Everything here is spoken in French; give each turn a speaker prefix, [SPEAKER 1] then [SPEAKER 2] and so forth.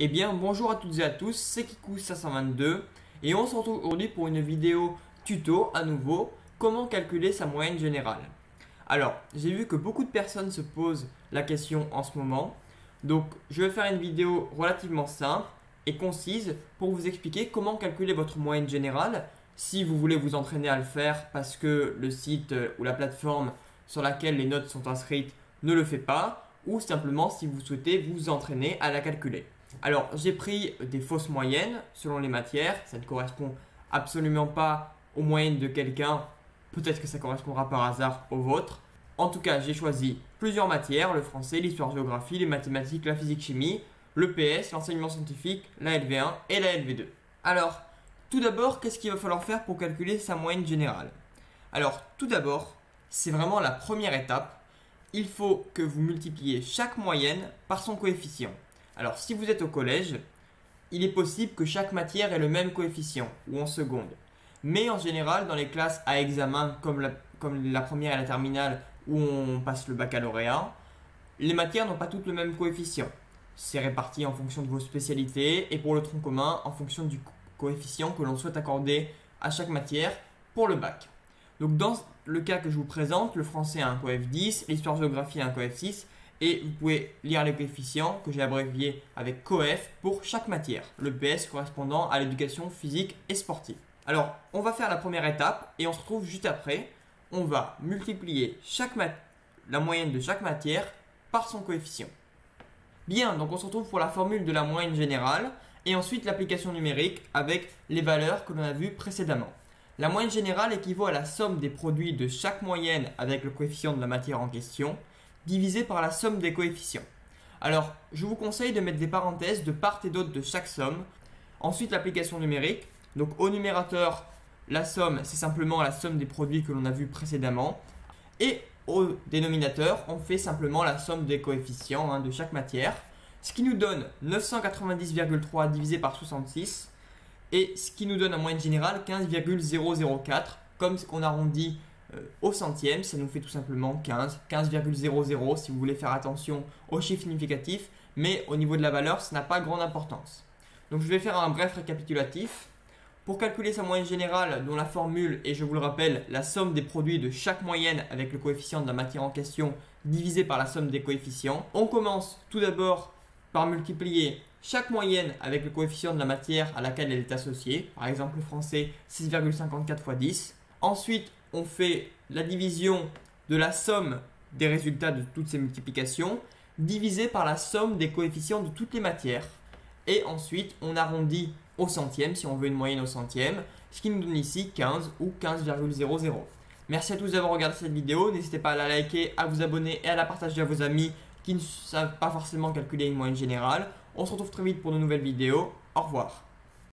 [SPEAKER 1] Eh bien bonjour à toutes et à tous, c'est Kikou522 et on se retrouve aujourd'hui pour une vidéo tuto à nouveau, comment calculer sa moyenne générale. Alors j'ai vu que beaucoup de personnes se posent la question en ce moment, donc je vais faire une vidéo relativement simple et concise pour vous expliquer comment calculer votre moyenne générale si vous voulez vous entraîner à le faire parce que le site ou la plateforme sur laquelle les notes sont inscrites ne le fait pas, ou simplement si vous souhaitez vous entraîner à la calculer. Alors j'ai pris des fausses moyennes selon les matières, ça ne correspond absolument pas aux moyennes de quelqu'un, peut-être que ça correspondra par hasard aux vôtres. En tout cas j'ai choisi plusieurs matières, le français, l'histoire-géographie, les mathématiques, la physique-chimie, le PS, l'enseignement scientifique, la LV1 et la LV2. Alors tout d'abord, qu'est-ce qu'il va falloir faire pour calculer sa moyenne générale? Alors tout d'abord, c'est vraiment la première étape. Il faut que vous multipliez chaque moyenne par son coefficient. Alors si vous êtes au collège, il est possible que chaque matière ait le même coefficient, ou en seconde. Mais en général, dans les classes à examen, comme la première et la terminale, où on passe le baccalauréat, les matières n'ont pas toutes le même coefficient. C'est réparti en fonction de vos spécialités, et pour le tronc commun, en fonction du coefficient que l'on souhaite accorder à chaque matière pour le bac. Donc dans le cas que je vous présente, le français a un coef 10, l'histoire-géographie a un coef 6, et vous pouvez lire les coefficients que j'ai abréviés avec coef pour chaque matière, le PS correspondant à l'éducation physique et sportive. Alors, on va faire la première étape et on se retrouve juste après. On va multiplier la moyenne de chaque matière par son coefficient. Bien, donc on se retrouve pour la formule de la moyenne générale et ensuite l'application numérique avec les valeurs que l'on a vues précédemment. La moyenne générale équivaut à la somme des produits de chaque moyenne avec le coefficient de la matière en question, divisé par la somme des coefficients. Alors, je vous conseille de mettre des parenthèses de part et d'autre de chaque somme. Ensuite, l'application numérique. Donc, au numérateur, la somme, c'est simplement la somme des produits que l'on a vus précédemment. Et au dénominateur, on fait simplement la somme des coefficients de chaque matière. Ce qui nous donne 990,3 divisé par 66. Et ce qui nous donne en moyenne générale 15,004. Comme ce qu'on arrondit au centième, ça nous fait tout simplement 15,00 si vous voulez faire attention aux chiffres significatifs, mais au niveau de la valeur, ça n'a pas grande importance. Donc je vais faire un bref récapitulatif. Pour calculer sa moyenne générale, dont la formule est, je vous le rappelle, la somme des produits de chaque moyenne avec le coefficient de la matière en question divisé par la somme des coefficients, on commence tout d'abord par multiplier chaque moyenne avec le coefficient de la matière à laquelle elle est associée, par exemple le français 6,54 x 10. Ensuite, on fait la division de la somme des résultats de toutes ces multiplications divisé par la somme des coefficients de toutes les matières. Et ensuite, on arrondit au centième si on veut une moyenne au centième, ce qui nous donne ici 15 ou 15,00. Merci à tous d'avoir regardé cette vidéo. N'hésitez pas à la liker, à vous abonner et à la partager à vos amis qui ne savent pas forcément calculer une moyenne générale. On se retrouve très vite pour de nouvelles vidéos. Au revoir.